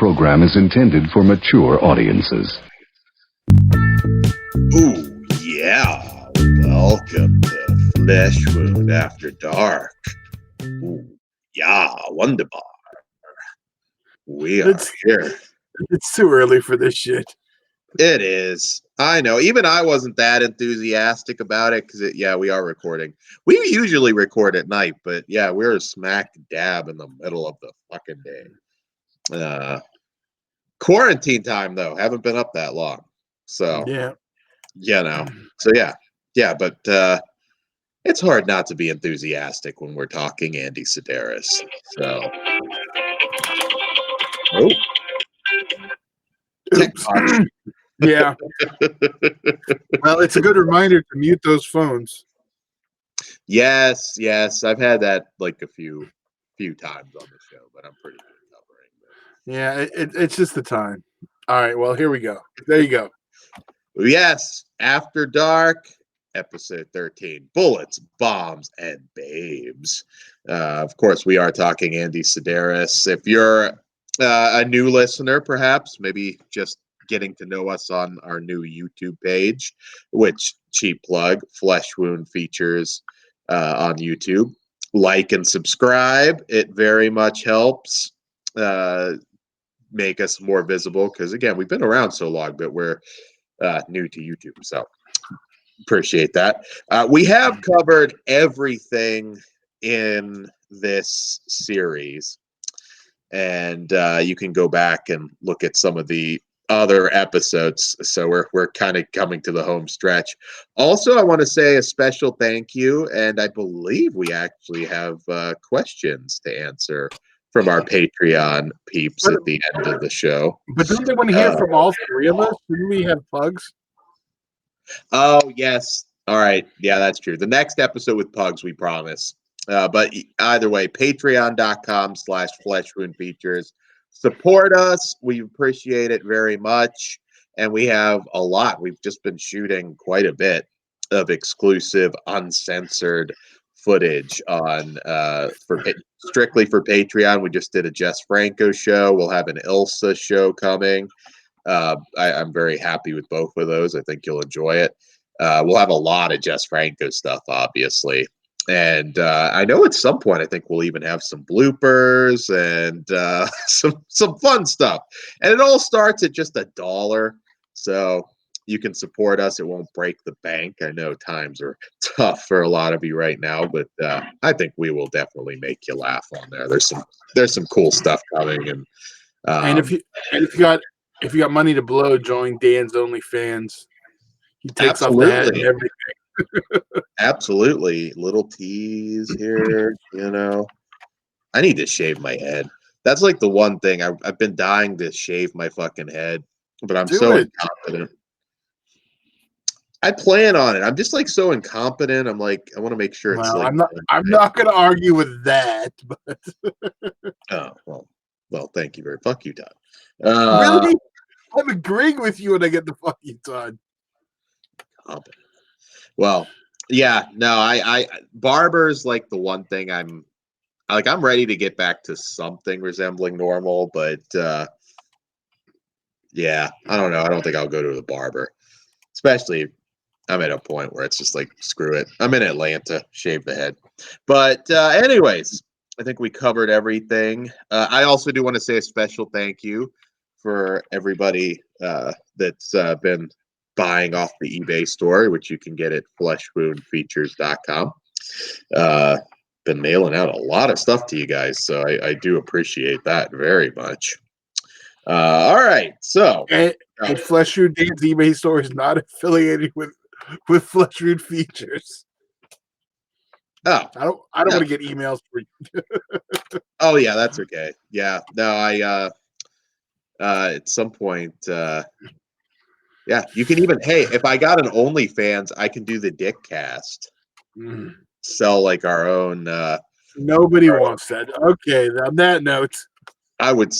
program is intended for mature audiences. Ooh, yeah. Welcome to Flesh Wound After Dark. Ooh, yeah, wunderbar. We are here. It's too early for this shit. It is. I know. Even I wasn't that enthusiastic about it because, we are recording. We usually record at night, but yeah, we're smack dab in the middle of the fucking day. Quarantine time, though. Haven't been up that long. So, Yeah. So, but it's hard not to be enthusiastic when we're talking Andy Sedaris. So, Yeah. Well, it's a good reminder to mute those phones. Yes. I've had that like a few times on the show, but I'm pretty good covering it. Yeah, it's just the time. All right, well, here we go. There you go. Yes, After Dark, episode 13, Bullets, Bombs, and Babes. Of course, we are talking Andy Sedaris. If you're a new listener, perhaps, maybe just getting to know us on our new YouTube page, which, cheap plug, Flesh Wound Features on YouTube. Like and subscribe. It very much helps make us more visible because, again, we've been around so long, but we're new to YouTube, so appreciate that. We have covered everything in this series, and you can go back and look at some of the other episodes. So we're kind of coming to the home stretch. Also, I want to say a special thank you, and I believe we actually have questions to answer from our Patreon peeps at the end of the show. But don't they want to hear from all three of us? Shouldn't we have Pugs? Oh, yes. All right. Yeah, that's true. The next episode with Pugs, we promise. But either way, patreon.com/fleshwoundfeatures. Support us. We appreciate it very much. And we have a lot. We've just been shooting quite a bit of exclusive, uncensored footage on strictly for Patreon. We just did a Jess Franco show. We'll have an Ilsa show coming. I'm very happy with both of those. I think you'll enjoy it. We'll have a lot of Jess Franco stuff, obviously. And I know at some point I think we'll even have some bloopers and some fun stuff. And it all starts at just $1. So you can support us. It won't break the bank. I know times are tough for a lot of you right now, but I think we will definitely make you laugh on there. There's some cool stuff coming. And if you got money to blow, join Dan's OnlyFans. He takes off the hat and everything. Absolutely. Little tease here, I need to shave my head. That's like the one thing I've been dying to shave my fucking head, but I'm so incompetent. I plan on it. I'm just like so incompetent. I'm like, I want to make sure it's like. I'm not going to argue with that. But oh well, thank you very. Fuck you, Todd. Really, I'm agreeing with you when I get the fuck you, Todd. Well, yeah, no, I barber's like the one thing I'm ready to get back to something resembling normal, but yeah, I don't know. I don't think I'll go to the barber, especially I'm at a point where it's just like, screw it. I'm in Atlanta, shave the head. But anyways, I think we covered everything. I also do want to say a special thank you for everybody that's been buying off the eBay store, which you can get at fleshwoundfeatures.com. Been mailing out a lot of stuff to you guys, so I do appreciate that very much. All right, so and Flesh Wound Dan's eBay store is not affiliated with Flesh Wound Features. Oh, I don't want to get emails for you. Oh yeah, that's okay. Yeah, no, I at some point, yeah, you can even. Hey, if I got an OnlyFans, I can do the dick cast. Sell like our own. Nobody wants that. Okay, on that note, I would.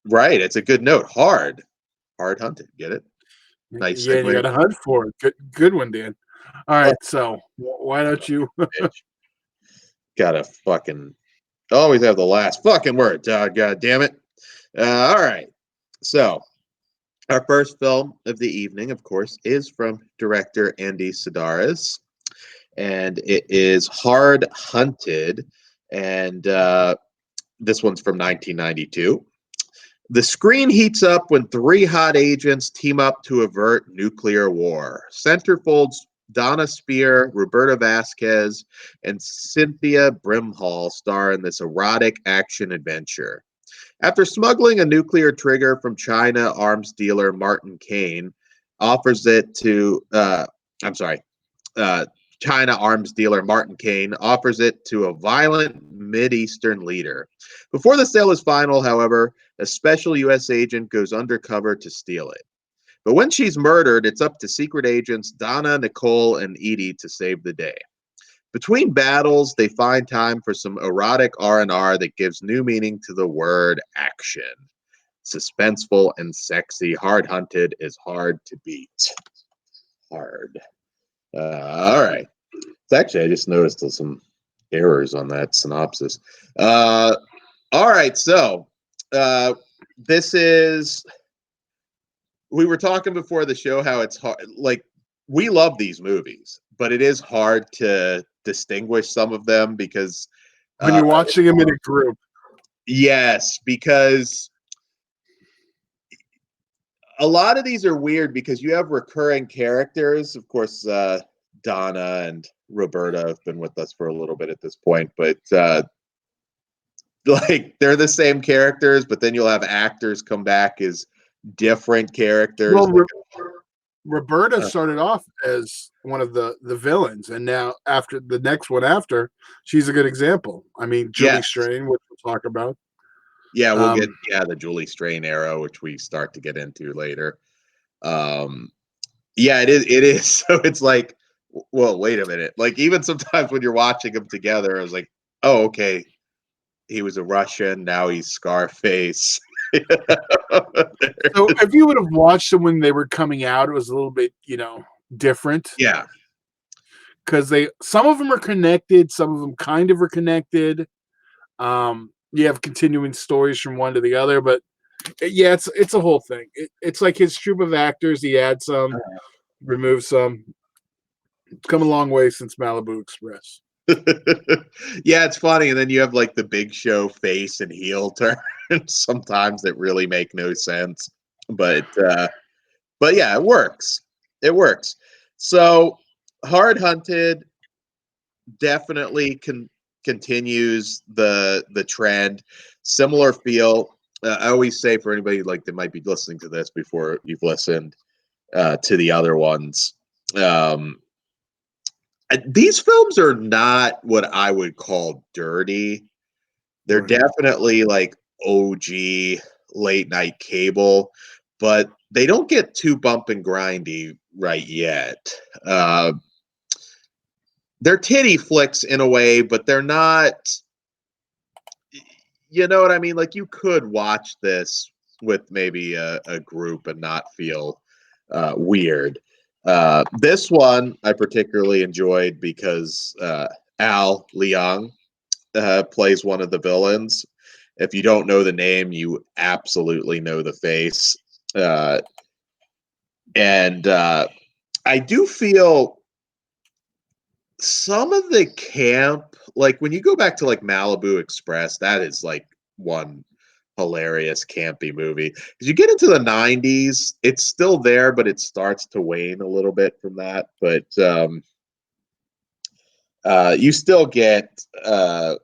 Right, it's a good note. Hard hunted. Get it? Nice. Yeah, you got to hunt for it. Good one, Dan. All right, so why don't you? Gotta fucking always have the last fucking word. God damn it. All right. So, our first film of the evening, of course, is from director Andy Sidaris, and it is Hard Hunted. And this one's from 1992. The screen heats up when three hot agents team up to avert nuclear war. Centerfolds Donna Spear, Roberta Vasquez, and Cynthia Brimhall star in this erotic action adventure. After smuggling a nuclear trigger from China, arms dealer Martin Kane offers it to, I'm sorry, uh, China arms dealer Martin Kane offers it to a violent Mideastern leader. Before the sale is final, however, a special U.S. agent goes undercover to steal it. But when she's murdered, it's up to secret agents Donna, Nicole, and Edie to save the day. Between battles, they find time for some erotic R&R that gives new meaning to the word action. Suspenseful and sexy, Hard Hunted is hard to beat. Hard. All right. It's actually, I just noticed some errors on that synopsis. All right. So this is, we were talking before the show how it's hard. Like, we love these movies, but it is hard to distinguish some of them because when you're watching them in a group. Yes, because a lot of these are weird because you have recurring characters. Of course, Donna and Roberta have been with us for a little bit at this point, but like they're the same characters, but then you'll have actors come back as different characters. Well, Roberta started off as one of the villains, and now after the next one after, she's a good example. I mean, Julie Strain, which we'll talk about. Yeah, we'll get the Julie Strain era, which we start to get into later. Yeah, it is. So it's like, well, wait a minute. Like even sometimes when you're watching them together, I was like, oh, okay, he was a Russian, now he's Scarface. So if you would have watched them when they were coming out, it was a little bit, different. Yeah. Because some of them are connected, some of them kind of are connected. You have continuing stories from one to the other, but yeah, it's a whole thing. It's like his troupe of actors. He adds some, removes some. It's come a long way since Malibu Express. Yeah, it's funny, and then you have like the Big Show face and heel turn sometimes that really make no sense. But yeah, it works. It works. So Hard Hunted definitely continues the trend. Similar feel. I always say for anybody like that might be listening to this before you've listened to the other ones. These films are not what I would call dirty. They're definitely like OG late night cable, but they don't get too bump and grindy right yet. They're titty flicks in a way, but they're not. You know what I mean? Like you could watch this with maybe a group and not feel weird. This one I particularly enjoyed because Al Leong plays one of the villains. If you don't know the name, you absolutely know the face. And I do feel some of the camp, like when you go back to like Malibu Express, that is like one hilarious campy movie. As you get into the 90s, it's still there, but it starts to wane a little bit from that. But you still get a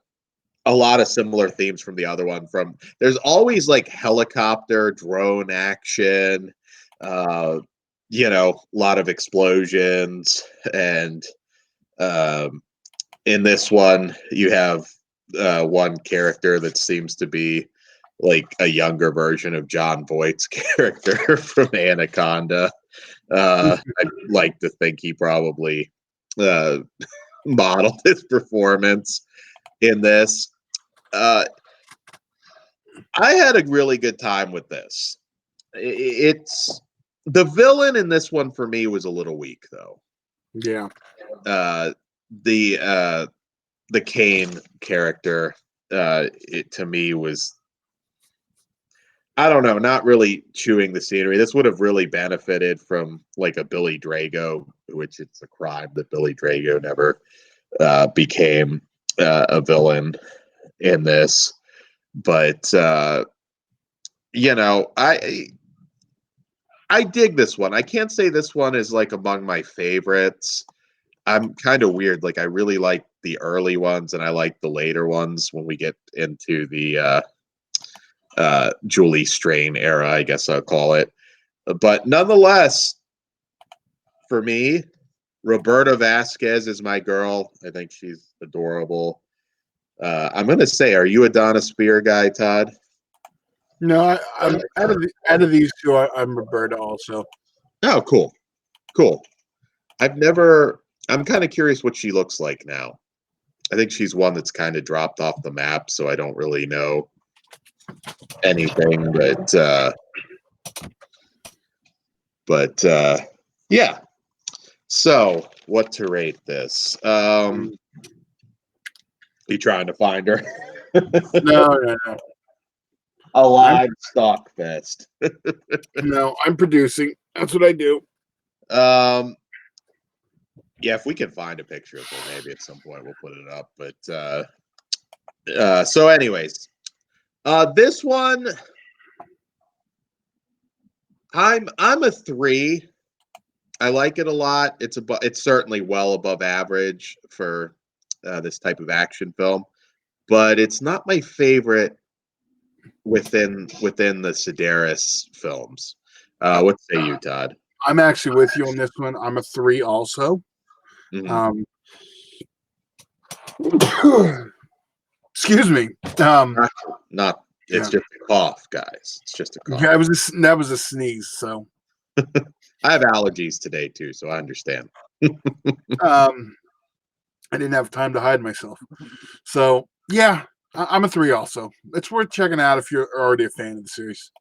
lot of similar themes from the other one. There's always like helicopter, drone action, a lot of explosions, and in this one, you have one character that seems to be like a younger version of John Voight's character from Anaconda. I'd like to think he probably modeled his performance in this. I had a really good time with this. It's the villain in this one for me was a little weak though. Yeah. The Kane character, it to me was I don't know, not really chewing the scenery. This would have really benefited from like a Billy Drago, which it's a crime that Billy Drago never became a villain in this. But you know, I dig this one. I can't say this one is like among my favorites. I'm kind of weird. Like I really like the early ones, and I like the later ones when we get into the Julie Strain era, I guess I'll call it. But nonetheless, for me, Roberta Vasquez is my girl. I think she's adorable. I'm gonna say, are you a Donna Spear guy, Todd? No, I'm out of these two. I'm Roberta also. Oh, cool, cool. I've never. I'm kind of curious what she looks like now. I think she's one that's kind of dropped off the map, so I don't really know anything. But yeah. So, what to rate this? You trying to find her? No. A live stock fest. No, I'm producing. That's what I do. Yeah, if we can find a picture of her, maybe at some point we'll put it up. But so, anyways, this one, I'm a 3. I like it a lot. It's certainly well above average for this type of action film, but it's not my favorite within the Sedaris films. What say you, Todd? I'm actually with you on this one. I'm a 3 also. Mhm. Excuse me. Not. It's Yeah. just a cough, guys. It's just a cough. That was a sneeze. So I have allergies today too, so I understand. I didn't have time to hide myself. So yeah, I'm a 3 also. It's worth checking out if you're already a fan of the series.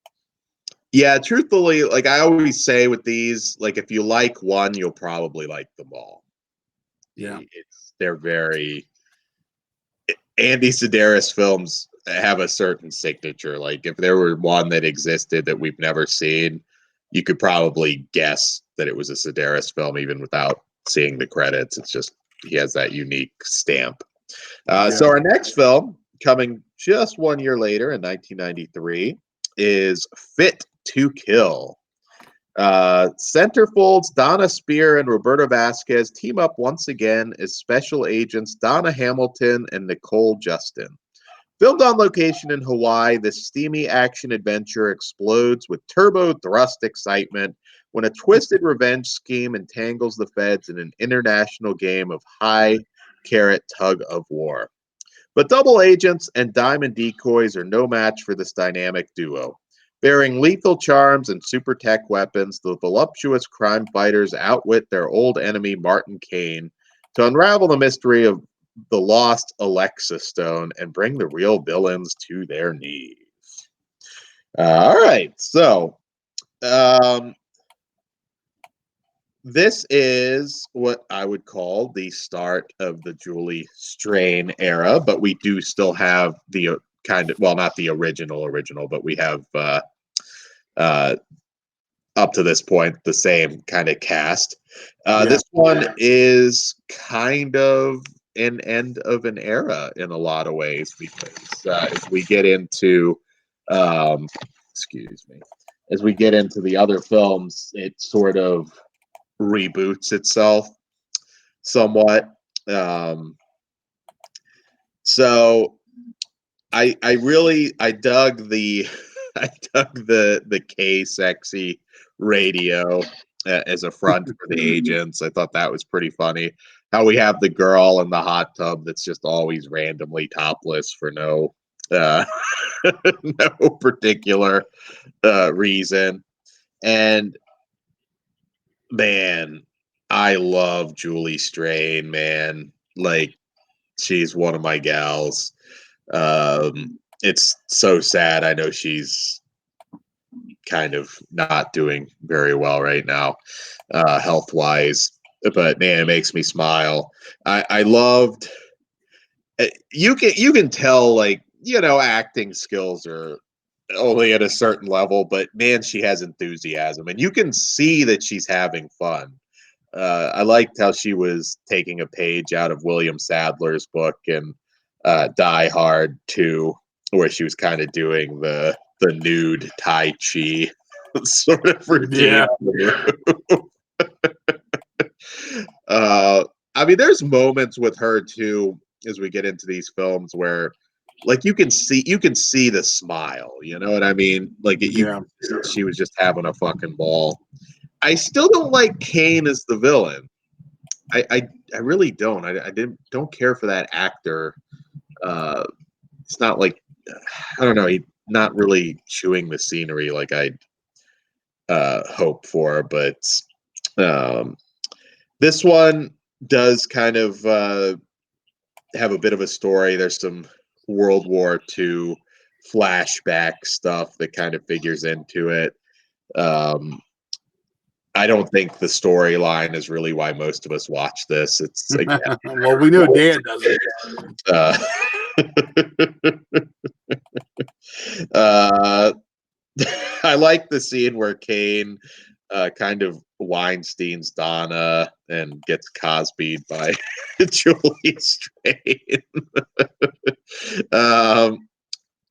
Yeah, truthfully, like I always say with these, like if you like one, you'll probably like them all. Yeah. They're very Andy Sedaris films have a certain signature. Like if there were one that existed that we've never seen, you could probably guess that it was a Sedaris film even without seeing the credits. It's just he has that unique stamp. So our next film, coming just 1 year later in 1993, is Fit to Kill. Centerfolds Donna Spear and Roberta Vasquez team up once again as special agents Donna Hamilton and Nicole Justin. Filmed on location in Hawaii, this steamy action adventure explodes with turbo thrust excitement when a twisted revenge scheme entangles the feds in an international game of high carrot tug of war. But double agents and diamond decoys are no match for this dynamic duo. Bearing lethal charms and super tech weapons, the voluptuous crime fighters outwit their old enemy Martin Kane to unravel the mystery of the lost Alexa Stone and bring the real villains to their knees. All right, so this is what I would call the start of the Julie Strain era, but we do still have the not the original, but we have up to this point the same kind of cast. This one is kind of an end of an era in a lot of ways because as we get into excuse me, as we get into the other films, it sort of reboots itself somewhat. So I dug the the K sexy radio as a front for the agents. I thought that was pretty funny. How we have the girl in the hot tub that's just always randomly topless for no no particular reason. And man, I love Julie Strain, man. Like she's one of my gals. It's so sad. I know she's kind of not doing very well right now, health wise. But man, it makes me smile. I loved. You can tell, like, acting skills are only at a certain level, but man, she has enthusiasm, and you can see that she's having fun. I liked how she was taking a page out of William Sadler's book in Die Hard 2, where she was kind of doing the nude Tai Chi sort of routine. Yeah. I mean, there's moments with her too as we get into these films where, like, you can see the smile. You know what I mean? Like, she was just having a fucking ball. I still don't like Kane as the villain. I really don't. I don't care for that actor. It's not like, I don't know. He's not really chewing the scenery like I'd hope for. But this one does kind of have a bit of a story. There's some World War II flashback stuff that kind of figures into it. I don't think the storyline is really why most of us watch this. It's again, well, we know Dan doesn't. I like the scene where Kane kind of Weinstein's Donna and gets Cosby'd by Julie Strain.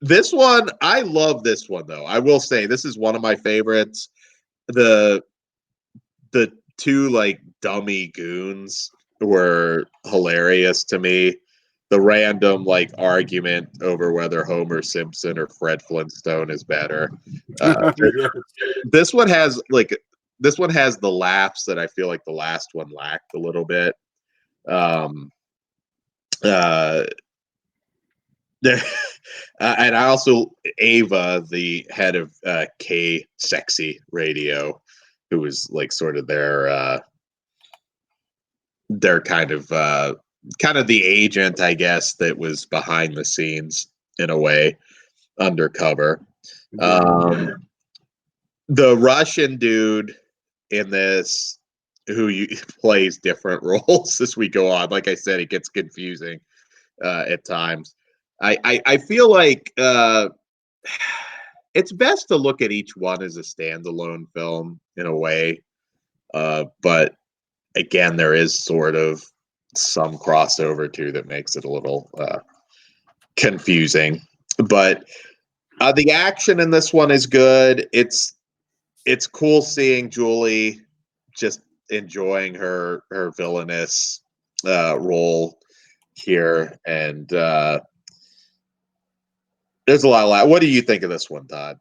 This one, I love this one though. I will say this is one of my favorites. The two like dummy goons were hilarious to me. The random like argument over whether Homer Simpson or Fred Flintstone is better. This one has the laughs that I feel like the last one lacked a little bit. There, and I also Ava, the head of K Sexy Radio, who was like sort of their kind of the agent, I guess, that was behind the scenes in a way, undercover. The Russian dude in this, who plays different roles as we go on. Like I said, it gets confusing at times. I feel like it's best to look at each one as a standalone film in a way. But again, there is sort of some crossover too that makes it a little confusing. But the action in this one is good. It's cool seeing Julie just enjoying her villainous role here, and there's a lot. What do you think of this one, Todd?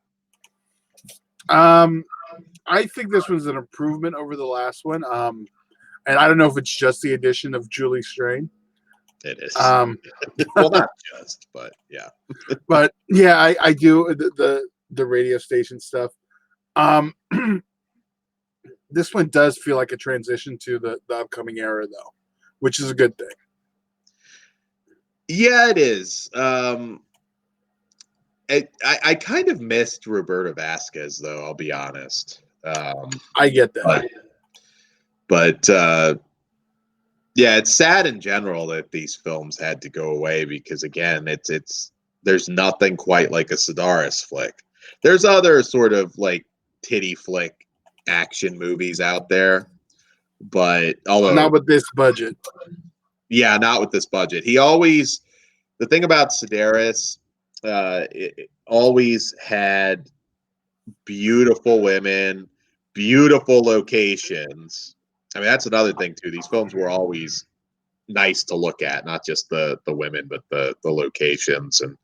I think this one's an improvement over the last one. And I don't know if it's just the addition of Julie Strain. It is. Well, not just, but yeah. But yeah, I do the radio station stuff. This one does feel like a transition to the upcoming era, though, which is a good thing. Yeah, it is. I kind of missed Roberta Vasquez, though. I'll be honest. I get that, but yeah, it's sad in general that these films had to go away because, again, it's there's nothing quite like a Sedaris flick. There's other sort of like titty flick action movies out there, but although not with this budget. Yeah, not with this budget. The thing about Sedaris, it always had beautiful women, beautiful locations. I mean, that's another thing too. These films were always nice to look at, not just the women, but the locations. And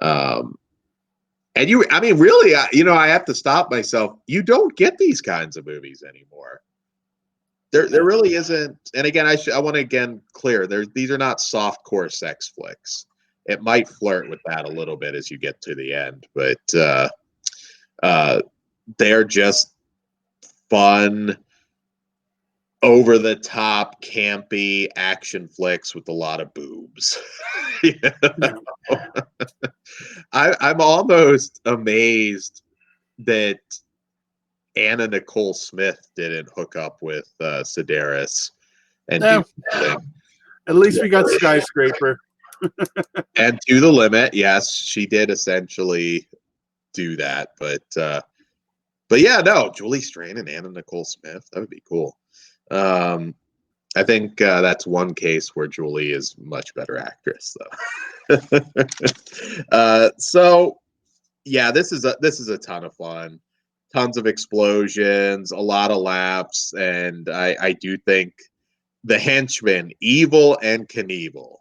I mean, really, I have to stop myself. You don't get these kinds of movies anymore. There really isn't. And again, I want to again clear these are not soft core sex flicks. It might flirt with that a little bit as you get to the end, but they're just fun, over the top, campy action flicks with a lot of boobs. I'm almost amazed that Anna Nicole Smith didn't hook up with Sedaris and do something. At least we got Skyscraper. And To the Limit, yes, she did essentially do that. But yeah, no, Julie Strain and Anna Nicole Smith, that would be cool. I think that's one case where Julie is much better actress, though. So yeah, this is a ton of fun, tons of explosions, a lot of laughs, and I do think the henchmen, Evil and Knievel,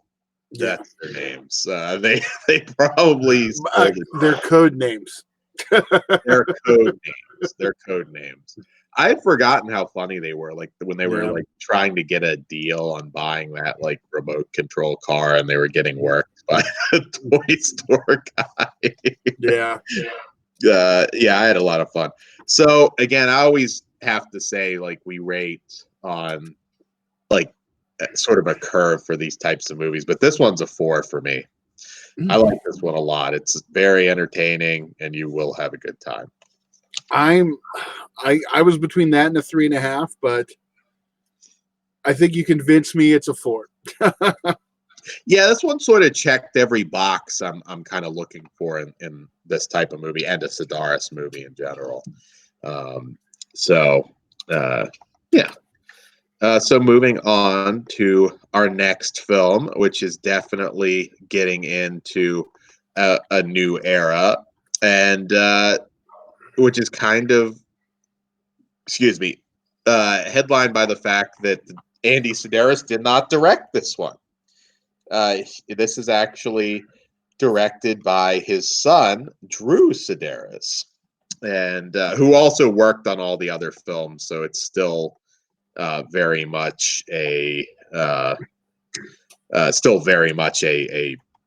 Yeah. that's their names. They probably stole Their code names. their code names. Their code names. I had forgotten how funny they were. Like when they were Yeah. like trying to get a deal on buying that like remote control car, and they were getting worked by a toy store guy. Yeah. Yeah, I had a lot of fun. So again, I always have to say like we rate on like sort of a curve for these types of movies, but this one's a 4 for me. I like this one a lot. It's very entertaining, and you will have a good time. I was between that and a 3.5, but I think you convinced me it's a 4. Yeah, this one sort of checked every box I'm kind of looking for in this type of movie and a Sedaris movie in general. So yeah. So moving on to our next film, which is definitely getting into a new era, and which is kind of, excuse me, headlined by the fact that Andy Sedaris did not direct this one. This is actually directed by his son, Drew Sedaris, and who also worked on all the other films. So it's still very much a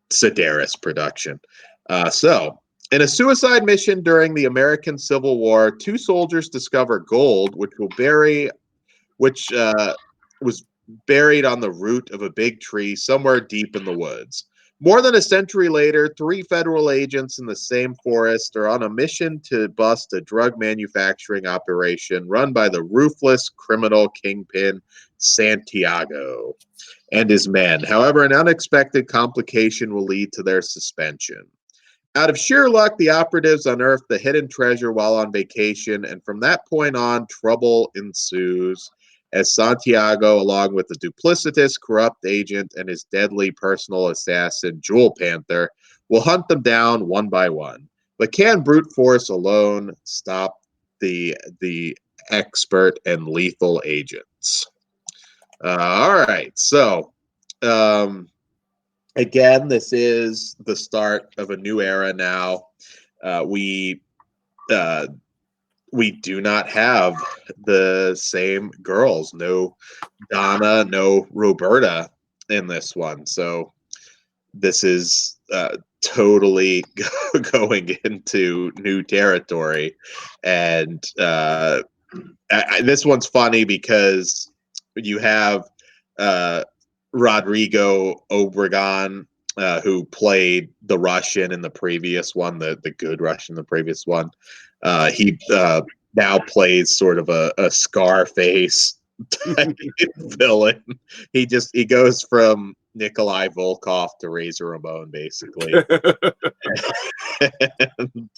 Sedaris production. In a suicide mission during the American Civil War, 2 soldiers discover gold, which was buried on the root of a big tree somewhere deep in the woods. More than a century later, 3 federal agents in the same forest are on a mission to bust a drug manufacturing operation run by the ruthless criminal kingpin Santiago and his men. However, an unexpected complication will lead to their suspension. Out of sheer luck, the operatives unearth the hidden treasure while on vacation, and from that point on, trouble ensues as Santiago, along with the duplicitous, corrupt agent and his deadly personal assassin, Jewel Panther, will hunt them down one by one. But can brute force alone stop the expert and lethal agents? All right, so again, this is the start of a new era now. We do not have the same girls. No Donna, no Roberta in this one. So this is totally going into new territory. And this one's funny because you have Rodrigo Obregon, who played the Russian in the previous one, the good Russian in the previous one. He now plays sort of a Scarface type villain. He goes from Nikolai Volkov to Razor Ramon, basically. And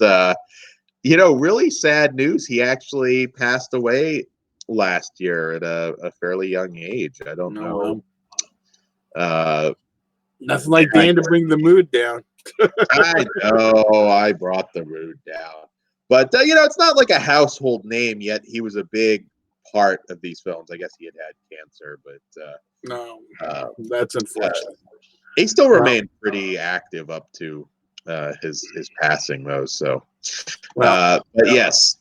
really sad news. He actually passed away last year at a fairly young age. I don't know. Nothing like Dan to bring the mood down. I know, I brought the mood down. But, it's not like a household name, yet he was a big part of these films. I guess he had cancer, but no, that's unfortunate. He still remained pretty active up to his passing, though. So, but yes,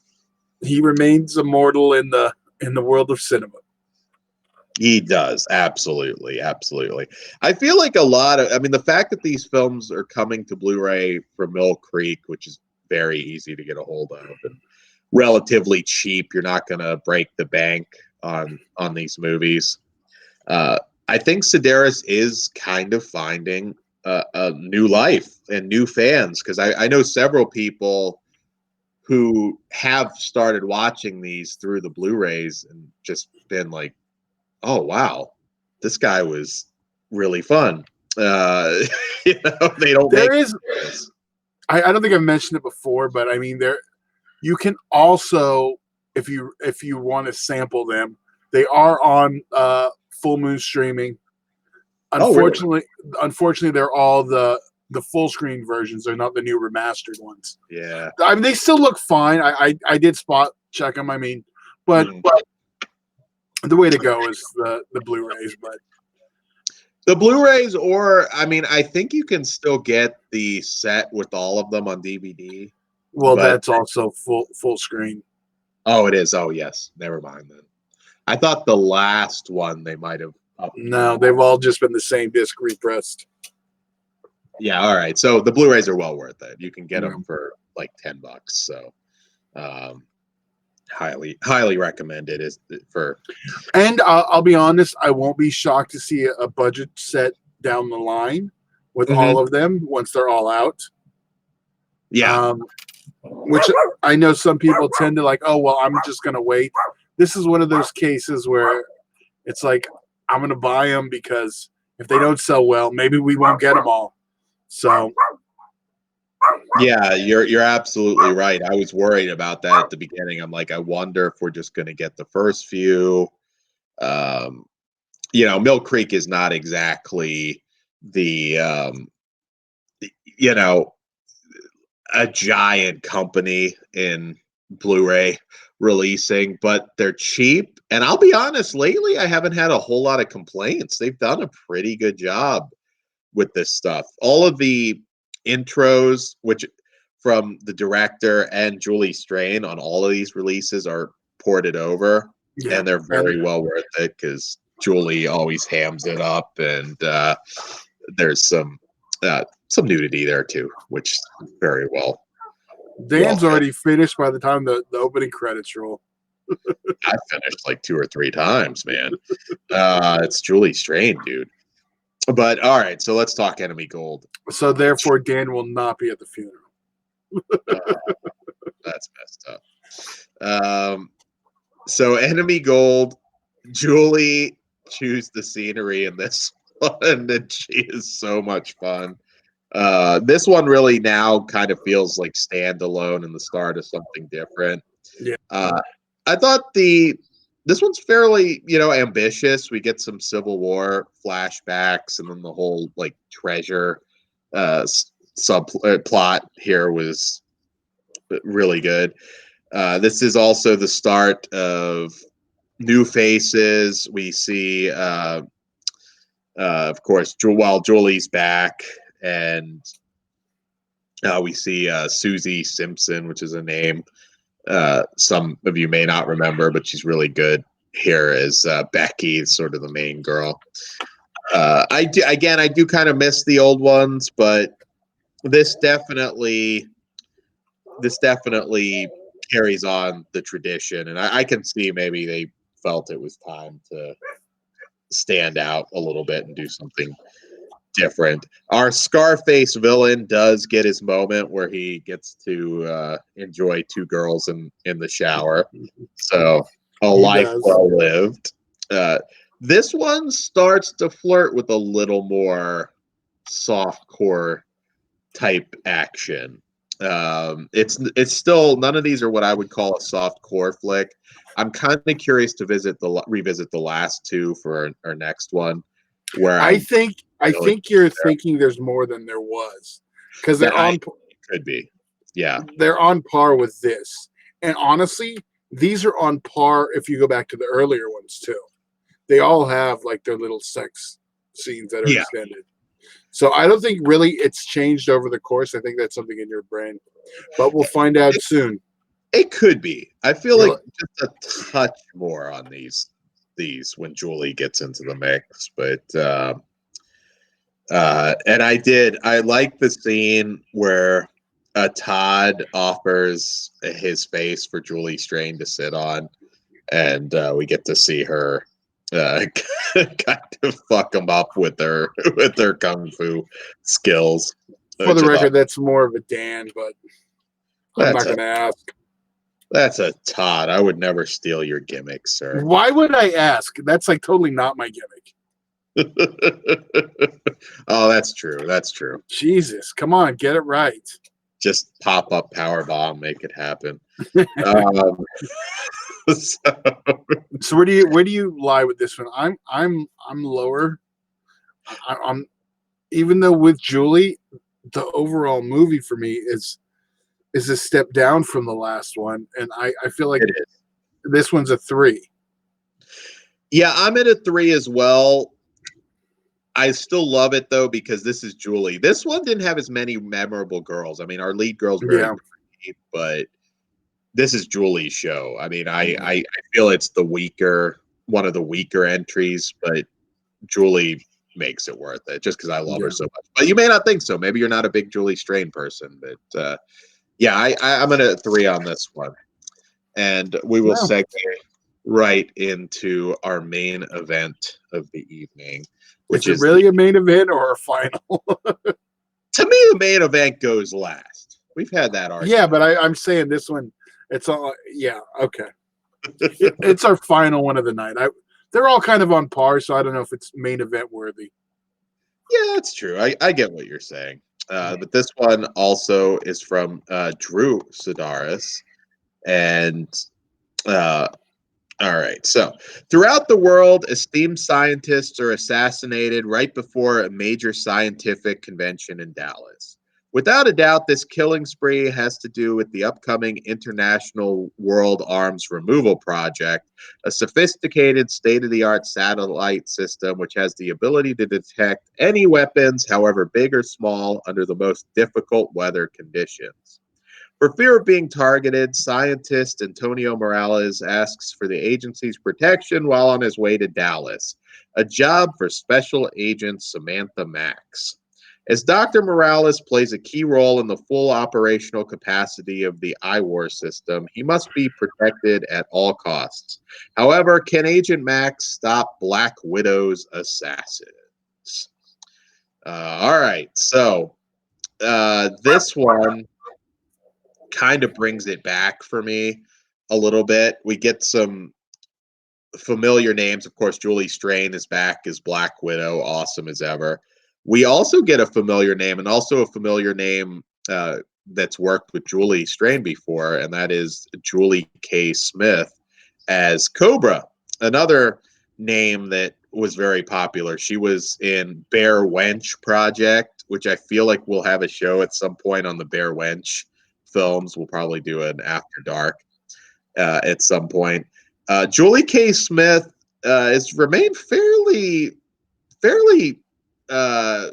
he remains immortal in the world of cinema. He does. Absolutely. Absolutely. I feel like the fact that these films are coming to Blu-ray from Mill Creek, which is very easy to get a hold of and relatively cheap. You're not going to break the bank on these movies. I think Sedaris is kind of finding a new life and new fans, because I know several people who have started watching these through the Blu-rays and just been like, oh wow, this guy was really fun. They don't. I don't think I've mentioned it before, but I mean, you can also, if you want to sample them, they are on Full Moon streaming. Oh, really? Unfortunately, they're all the full screen versions. They're not the new remastered ones. Yeah. I mean, they still look fine. I did spot check them. I mean, but the way to go is the Blu-rays. But the Blu-rays, or I mean, I think you can still get the set with all of them on DVD. well, that's also full screen. Oh, it is. Oh, yes. Never mind then. I thought the last one they might have. No, they've all just been the same disc repressed. Yeah. All right. So the Blu-rays are well worth it. You can get them for like $10. So, highly recommended is for. And I'll be honest, I won't be shocked to see a budget set down the line with all of them once they're all out. Yeah. Which I know some people tend to like, oh, well, I'm just going to wait. This is one of those cases where it's like, I'm going to buy them because if they don't sell well, maybe we won't get them all. So. Yeah, you're absolutely right. I was worried about that at the beginning. I'm like, I wonder if we're just going to get the first few. Mill Creek is not exactly the, a giant company in Blu-ray releasing, but they're cheap. And I'll be honest, lately I haven't had a whole lot of complaints. They've done a pretty good job with this stuff. All of the intros, which from the director and Julie Strain on all of these releases, are ported over, and they're very well worth it because Julie always hams it up, and there's some nudity there too, which very well. Dan's already finished by the time the opening credits roll. I finished like 2 or 3 times, man. It's Julie Strain, dude. But all right, so let's talk Enemy Gold. So therefore, Dan will not be at the funeral. That's messed up. So Enemy Gold, Julie chews the scenery in this one, and she is so much fun. This one really now kind of feels like standalone and the start of something different. Yeah. I thought this one's fairly, ambitious. We get some Civil War flashbacks, and then the whole like treasure subplot here was really good. This is also the start of new faces. We see, of course, while Julie's back, and we see Susie Simpson, which is a name some of you may not remember, but she's really good here as Becky, sort of the main girl. I do kind of miss the old ones, but this definitely carries on the tradition, and I can see maybe they felt it was time to stand out a little bit and do something different. Our Scarface villain does get his moment where he gets to enjoy 2 girls in the shower. So a life well lived. This one starts to flirt with a little more softcore type action. It's still, none of these are what I would call a softcore flick. I'm kind of curious to revisit the last 2 for our next one. Where I think you're thinking there's more than there was, because they're on. Could be, yeah. They're on par with this, and honestly, these are on par. If you go back to the earlier ones too, they all have like their little sex scenes that are extended. So I don't think really it's changed over the course. I think that's something in your brain, but we'll find out soon. It could be. I feel like just a touch more on these when Julie gets into the mix, but and I like the scene where Todd offers his face for Julie Strain to sit on, and we get to see her kind of fuck him up with their kung fu skills. For the record, that's more of a Dan, but I'm not going to ask. That's a Todd. I would never steal your gimmick, sir. Why would I ask? That's like totally not my gimmick. Oh, that's true. That's true. Jesus, come on, get it right. Just pop up power bomb, make it happen. Um, so, So where do you lie with this one? I'm lower. I'm even though with Julie, the overall movie for me is a step down from the last one, and I feel like it is. this one's a 3. Yeah, I'm at a 3 as well. I still love it though because this is Julie. This one didn't have as many memorable girls. I mean, our lead girl's very Yeah. pretty, but this is Julie's show. I mean, Yeah. I feel it's one of the weaker entries, but Julie makes it worth it just because I love her so much. But you may not think so. Maybe you're not a big Julie Strain person, but yeah, I'm at a 3 on this one, and we will Wow. segue right into our main event of the evening, which Is it is really a main event or a final? to me the main event goes last. We've had that argument. Yeah, but I'm saying this one, it's all yeah, okay. It's our final one of the night. They're all kind of on par, so I don't know if it's main event worthy. Yeah, that's true. I get what you're saying. But this one also is from Drew Sedaris. And all right. So throughout the world, esteemed scientists are assassinated right before a major scientific convention in Dallas. Without a doubt, this killing spree has to do with the upcoming International World Arms Removal Project, a sophisticated state-of-the-art satellite system which has the ability to detect any weapons, however big or small, under the most difficult weather conditions. For fear of being targeted, scientist Antonio Morales asks for the agency's protection while on his way to Dallas, a job for Special Agent Samantha Max. As Dr. Morales plays a key role in the full operational capacity of the IWAR system, he must be protected at all costs. However, can Agent Max stop Black Widow's assassins? All right, so this one kind of brings it back for me a little bit. We get some familiar names. Of course, Julie Strain is back as Black Widow, awesome as ever. We also get a familiar name, and also a familiar name that's worked with Julie Strain before, and that is Julie K. Smith as Cobra, another name that was very popular. She was in Bear Wench Project, which I feel like we'll have a show at some point on the Bear Wench films. We'll probably do an After Dark at some point. Julie K. Smith has remained fairly uh,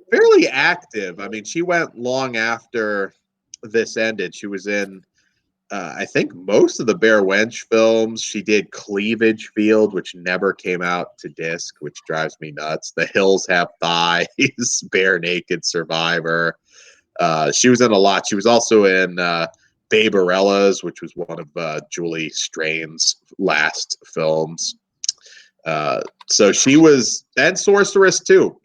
fairly active. I mean, she went long after this ended. She was in, I think, most of the Bear Wench films. She did Cleavage Field, which never came out to disc, which drives me nuts. The Hills Have Thighs, Bare Naked Survivor. She was in a lot. She was also in Barbarellas, which was one of Julie Strain's last films. So she was, and Sorceress too.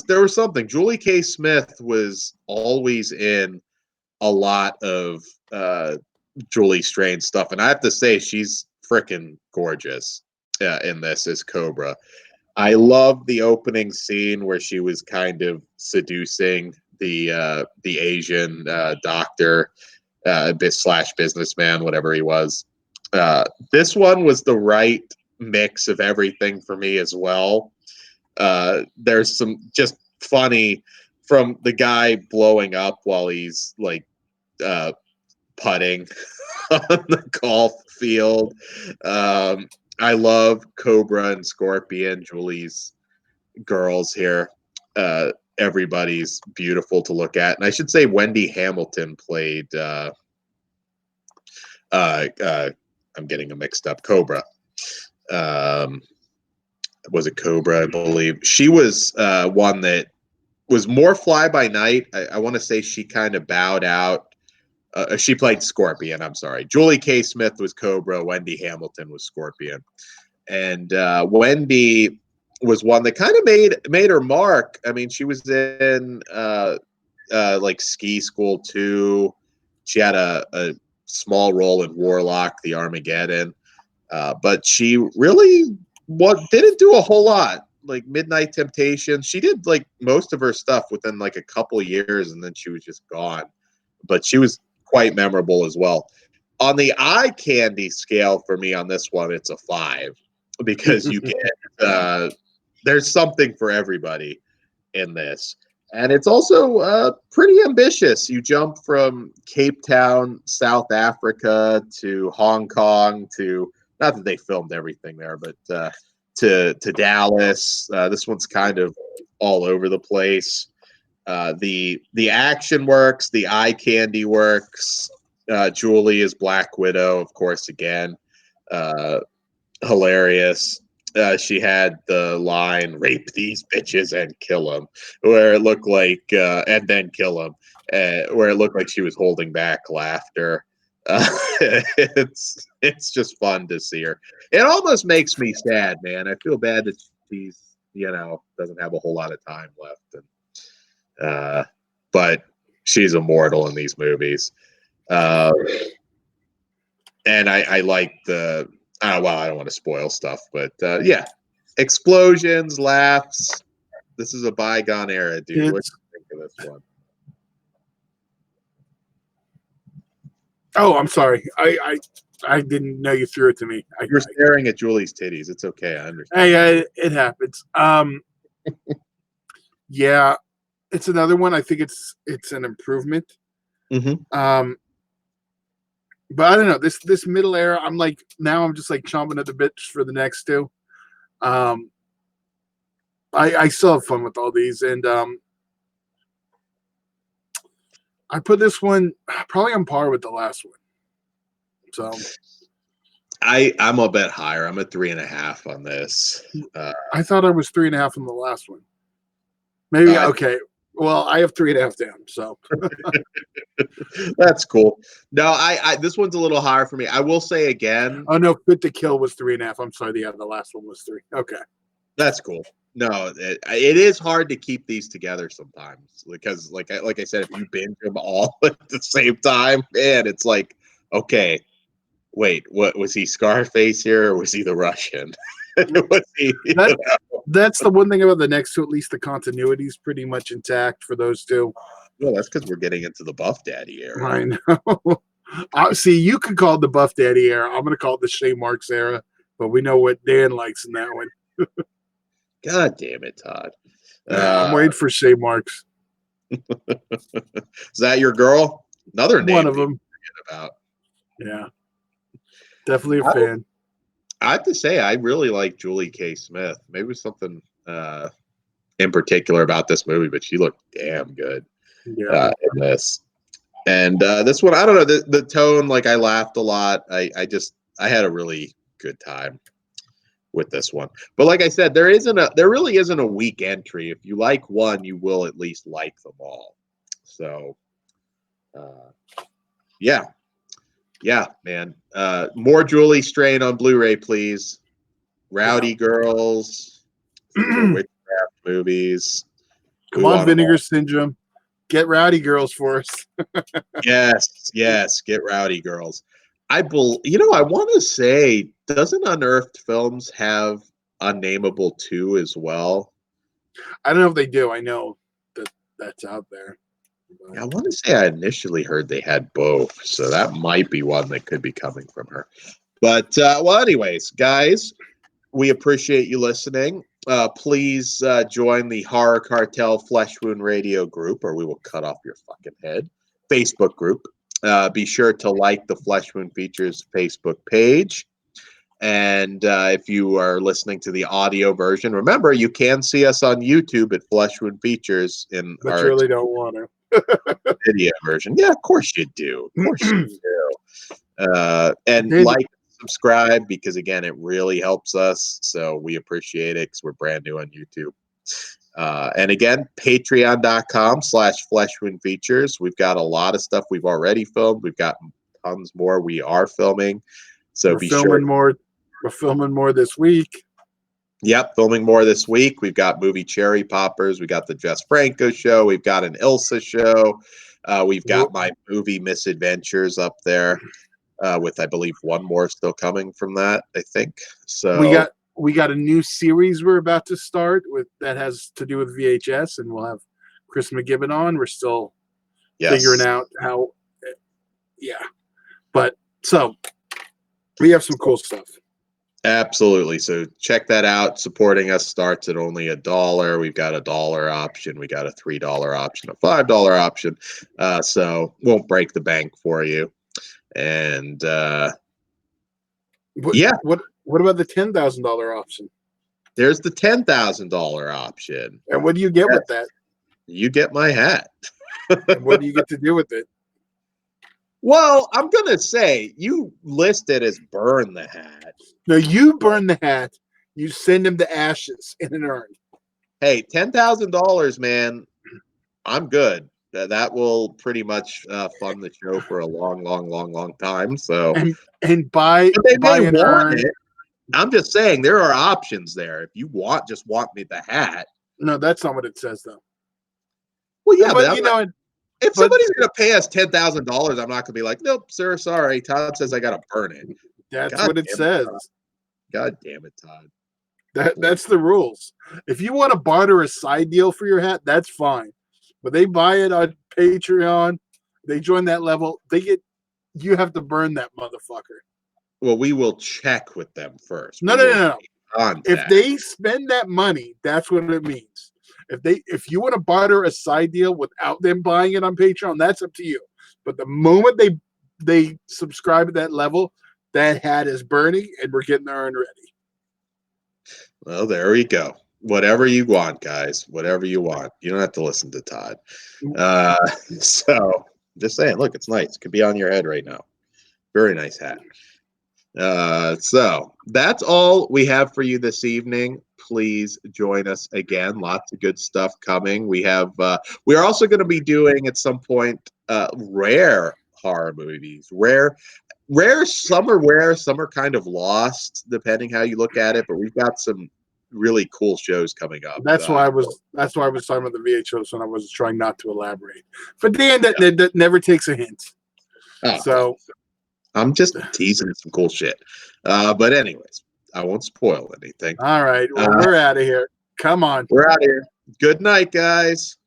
There was something. Julie K. Smith was always in a lot of Julie Strain stuff. And I have to say, she's freaking gorgeous in this as Cobra. I love the opening scene where she was kind of seducing the Asian doctor slash businessman, whatever he was. This one was the right mix of everything for me as well. There's some just funny from the guy blowing up while he's like putting on the golf field. I love Cobra and Scorpion, Julie's girls here. Everybody's beautiful to look at. And I should say Wendy Hamilton played I'm getting them mixed up. Cobra. Was it Cobra, I believe. She was one that was more fly by night. I want to say she kind of bowed out. She played Scorpion, I'm sorry. Julie K. Smith was Cobra. Wendy Hamilton was Scorpion. And Wendy was one that kind of made her mark. I mean, she was in like Ski School 2. She had a small role in Warlock, the Armageddon. But she really didn't do a whole lot. like Midnight Temptation. She did like most of her stuff within like a couple years, and then she was just gone. But she was quite memorable as well. On the eye candy scale for me on this one, it's a 5 because you get there's something for everybody in this. And it's also pretty ambitious. You jump from Cape Town, South Africa to Hong Kong to, not that they filmed everything there, but to Dallas. This one's kind of all over the place. The action works, the eye candy works. Julie is Black Widow, of course, again. Hilarious. She had the line "rape these bitches and kill them," where it looked like, and then kill them, where it looked like she was holding back laughter. It's just fun to see her. It almost makes me sad, man. I feel bad that she's doesn't have a whole lot of time left, and but she's immortal in these movies. And I like the. Well, I don't want to spoil stuff, but yeah, explosions, laughs. This is a bygone era, dude. What do you think of this one? Oh, I'm sorry. I didn't know you threw it to me. You're staring at Julie's titties. It's okay. I understand. Hey, it happens. Yeah, it's another one. I think it's an improvement. Mm-hmm. But I don't know, this middle era, I'm just like chomping at the bit for the next two. I still have fun with all these, and I put this one probably on par with the last one. So I'm a bit higher. I'm at 3.5 on this. I thought I was 3.5 on the last one. Maybe okay. Well, I have 3.5 down, so that's cool. No, I this one's a little higher for me. I will say again. Oh no, Fit to Kill was 3.5. I'm sorry, the last one was 3. Okay, that's cool. No, it is hard to keep these together sometimes because, like I said, if you binge them all at the same time, man, it's like, okay, wait, what was he? Scarface here, or was he the Russian? Was he, that's the one thing about the next two. At least the continuity is pretty much intact for those two. Well, that's because we're getting into the Buff Daddy era. I know. See, you can call it the Buff Daddy era. I'm going to call it the Shea Marks era, but we know what Dan likes in that one. God damn it, Todd. I'm waiting for Shea Marks. Is that your girl? Another name one of them. About. Yeah, definitely a fan. I have to say, I really like Julie K. Smith. Maybe something in particular about this movie, but she looked damn good in this. And this one, I don't know, the tone, like I laughed a lot. I had a really good time with this one. But like I said, there really isn't a weak entry. If you like one, you will at least like them all. So, yeah. Yeah, man. More Julie Strain on Blu-ray, please. Rowdy Girls, witchcraft movies. Come on, Vinegar Syndrome. Get Rowdy Girls for us. yes. Get Rowdy Girls. I want to say, doesn't Unearthed Films have Unnameable 2 as well? I don't know if they do. I know that's out there. I want to say I initially heard they had both, so that might be one that could be coming from her. But, anyways, guys, we appreciate you listening. Please join the Horror Cartel Flesh Wound Radio group, or we will cut off your fucking head. Facebook group. Be sure to like the Flesh Wound Features Facebook page. And if you are listening to the audio version, remember you can see us on YouTube at Flesh Wound Features but you really don't want to. Video version. Yeah, of course you do. Of course you do. And like, subscribe, because again, it really helps us. So we appreciate it because we're brand new on YouTube. And again, patreon.com/fleshwoundfeatures. We've got a lot of stuff we've already filmed. We've got tons more we are filming. So We're filming more this week. Yep, filming more this week. We've got movie Cherry Poppers. We got the Jess Franco show. We've got an Ilsa show. We've got my movie Misadventures up there with, I believe, one more still coming from that, I think. So we got a new series we're about to start with that has to do with VHS, and we'll have Chris McGibbon on. We're still figuring out how. Yeah, but so we have some cool stuff. Absolutely. So check that out. Supporting us starts at only $1. We've got a $1 option. We got a $3 option, a $5 option. So won't break the bank for you. And yeah. What about the $10,000 option? There's the $10,000 option. And what do you get with that? You get my hat. And what do you get to do with it? Well, I'm going to say you list it as burn the hat. No, you burn the hat. You send him the ashes in an urn. Hey, $10,000, man. I'm good. That will pretty much fund the show for a long time. So and buy an urn. I'm just saying there are options there. If you just want me the hat. No, that's not what it says though. Well, yeah, but you know. If somebody's going to pay us $10,000, I'm not going to be like, nope, sir, sorry. Todd says I got to burn it. That's what it says. God damn it, Todd. That's the rules. If you want to barter a side deal for your hat, that's fine. But they buy it on Patreon. They join that level. You have to burn that motherfucker. Well, we will check with them first. No. If they spend that money, that's what it means. If you want to barter a side deal without them buying it on Patreon, that's up to you. But the moment they subscribe at that level, that hat is burning and we're getting the urn ready. Well, there we go. Whatever you want, guys. Whatever you want. You don't have to listen to Todd. So just saying, look, it's nice. It could be on your head right now. Very nice hat. So that's all we have for you this evening. Please join us again. Lots of good stuff coming. We are also going to be doing at some point rare horror movies. Rare. Some are rare, some are kind of lost, depending how you look at it. But we've got some really cool shows coming up. That's why I was talking about the VHS when I was trying not to elaborate. For Dan, that never takes a hint. So I'm just teasing some cool shit. But anyways, I won't spoil anything. All right. Well, we're out of here. Come on. We're out of here. Good night, guys.